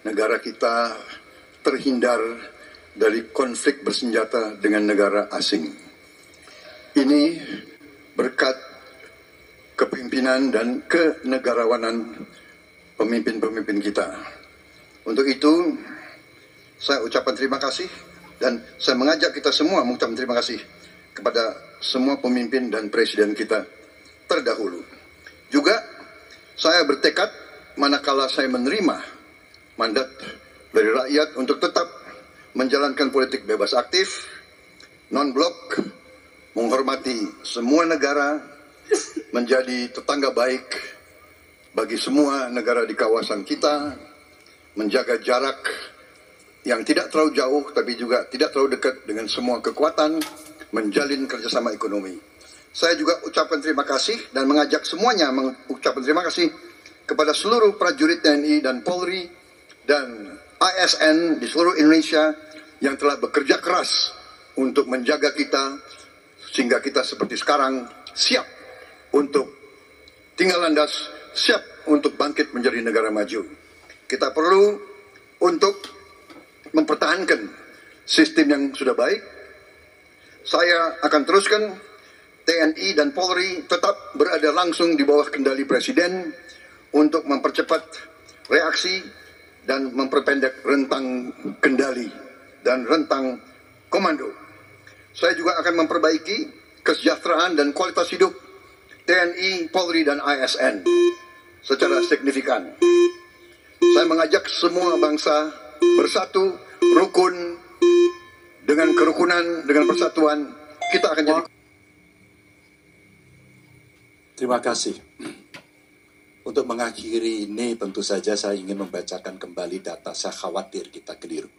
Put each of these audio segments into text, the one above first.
negara kita terhindar dari konflik bersenjata dengan negara asing. Ini berkat kepemimpinan dan kenegarawanan pemimpin-pemimpin kita. Untuk itu, saya ucapkan terima kasih dan saya mengajak kita semua mengucapkan terima kasih kepada semua pemimpin dan presiden kita terdahulu. Juga saya bertekad manakala saya menerima mandat dari rakyat untuk tetap menjalankan politik bebas aktif, non-blok, menghormati semua negara, menjadi tetangga baik bagi semua negara di kawasan kita, menjaga jarak yang tidak terlalu jauh tapi juga tidak terlalu dekat dengan semua kekuatan, menjalin kerjasama ekonomi. Saya juga ucapkan terima kasih dan mengajak semuanya mengucapkan terima kasih kepada seluruh prajurit TNI dan Polri dan ASN di seluruh Indonesia yang telah bekerja keras untuk menjaga kita sehingga kita seperti sekarang siap untuk tinggal landas, siap untuk bangkit menjadi negara maju. Kita perlu untuk mempertahankan sistem yang sudah baik. Saya akan teruskan TNI dan Polri tetap berada langsung di bawah kendali Presiden untuk mempercepat reaksi dan memperpendek rentang kendali dan rentang komando. Saya juga akan memperbaiki kesejahteraan dan kualitas hidup TNI, Polri, dan ASN secara signifikan. Saya mengajak semua bangsa bersatu, rukun, dengan kerukunan, dengan persatuan, kita akan jadi. Terima kasih. Untuk mengakhiri ini tentu saja saya ingin membacakan kembali data, saya khawatir kita keliru.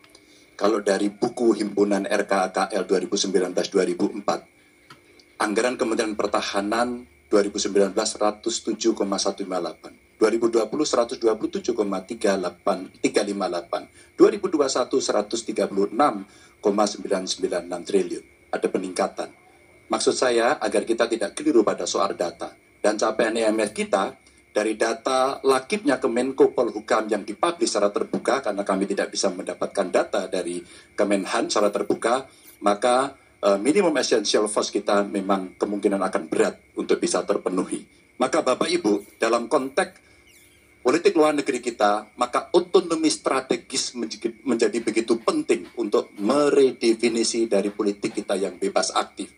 Kalau dari buku himpunan RKKL 2019-2004, anggaran Kementerian Pertahanan 2019 107,158, 2020 127,358, 2021 136,996 triliun. Ada peningkatan. Maksud saya agar kita tidak keliru pada soal data. Dan capaian IMF kita dari data lakibnya Kemenko Polhukam yang dipublish secara terbuka, karena kami tidak bisa mendapatkan data dari Kemenhan secara terbuka, maka minimum essential force kita memang kemungkinan akan berat untuk bisa terpenuhi. Maka Bapak Ibu, dalam konteks politik luar negeri kita, maka otonomi strategis menjadi begitu penting untuk meredefinisi dari politik kita yang bebas aktif.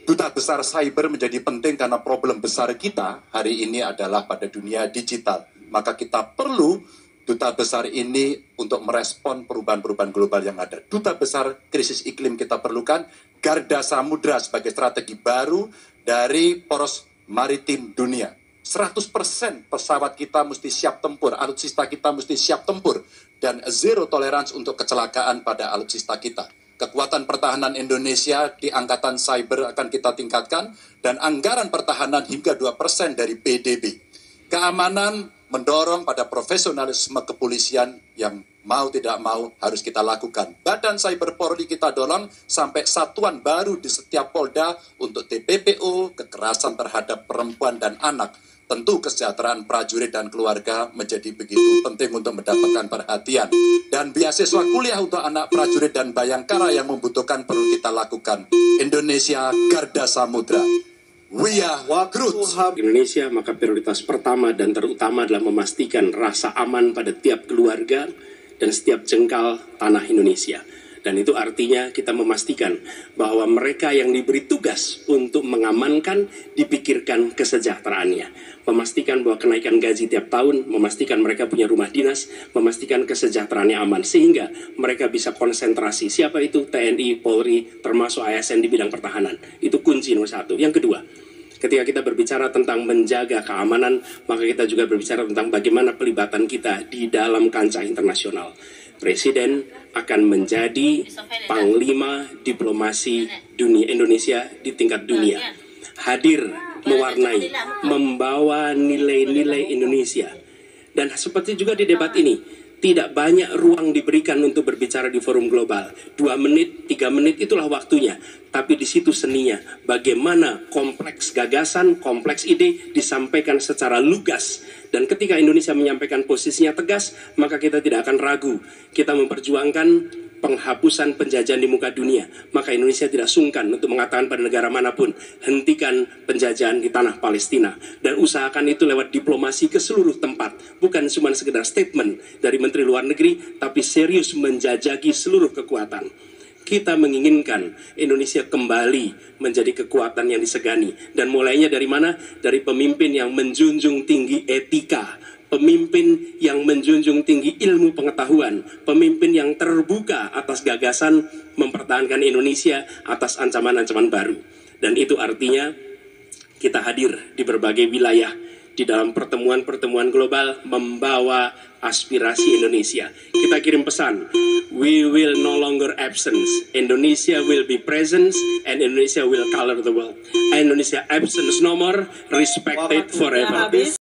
Duta besar cyber menjadi penting karena problem besar kita hari ini adalah pada dunia digital. Maka kita perlu duta besar ini untuk merespon perubahan-perubahan global yang ada. Duta besar krisis iklim kita perlukan, garda samudra sebagai strategi baru dari poros maritim dunia. 100% pesawat kita mesti siap tempur, alutsista kita mesti siap tempur, dan zero tolerance untuk kecelakaan pada alutsista kita. Kekuatan pertahanan Indonesia di angkatan cyber akan kita tingkatkan, dan anggaran pertahanan hingga 2% dari PDB. Keamanan mendorong pada profesionalisme kepolisian yang mau tidak mau harus kita lakukan. Badan Cyber Polri kita dorong sampai satuan baru di setiap Polda untuk TPPO, kekerasan terhadap perempuan dan anak. Tentu kesejahteraan prajurit dan keluarga menjadi begitu penting untuk mendapatkan perhatian. Dan beasiswa kuliah untuk anak prajurit dan bayangkara yang membutuhkan perlu kita lakukan. Indonesia Garda Samudra. We are Groot. Indonesia, maka prioritas pertama dan terutama adalah memastikan rasa aman pada tiap keluarga dan setiap jengkal tanah Indonesia. Dan itu artinya kita memastikan bahwa mereka yang diberi tugas untuk mengamankan dipikirkan kesejahteraannya. Memastikan bahwa kenaikan gaji tiap tahun, memastikan mereka punya rumah dinas, memastikan kesejahteraannya aman. Sehingga mereka bisa konsentrasi. Siapa itu? TNI, Polri, termasuk ASN di bidang pertahanan. Itu kunci nomor satu. Yang kedua, ketika kita berbicara tentang menjaga keamanan, maka kita juga berbicara tentang bagaimana pelibatan kita di dalam kancah internasional. Presiden akan menjadi panglima diplomasi dunia Indonesia di tingkat dunia. Hadir, mewarnai, membawa nilai-nilai Indonesia. Dan seperti juga di debat ini, Tidak banyak ruang diberikan untuk berbicara di forum global. 2 menit, 3 menit itulah waktunya. Tapi di situ seninya. Bagaimana kompleks gagasan, kompleks ide disampaikan secara lugas. Dan ketika Indonesia menyampaikan posisinya tegas, maka kita tidak akan ragu. Kita memperjuangkan penghapusan penjajahan di muka dunia. Maka Indonesia tidak sungkan untuk mengatakan pada negara manapun, hentikan penjajahan di tanah Palestina. Dan usahakan itu lewat diplomasi ke seluruh tempat. Bukan cuma sekedar statement dari Menteri Luar Negeri, tapi serius menjajaki seluruh kekuatan. Kita menginginkan Indonesia kembali menjadi kekuatan yang disegani. Dan mulainya dari mana? Dari pemimpin yang menjunjung tinggi etika, pemimpin yang menjunjung tinggi ilmu pengetahuan, pemimpin yang terbuka atas gagasan mempertahankan Indonesia atas ancaman-ancaman baru. Dan itu artinya kita hadir di berbagai wilayah di dalam pertemuan-pertemuan global membawa aspirasi Indonesia. Kita kirim pesan, we will no longer absence. Indonesia will be present and Indonesia will color the world. Indonesia absence no more, respected forever.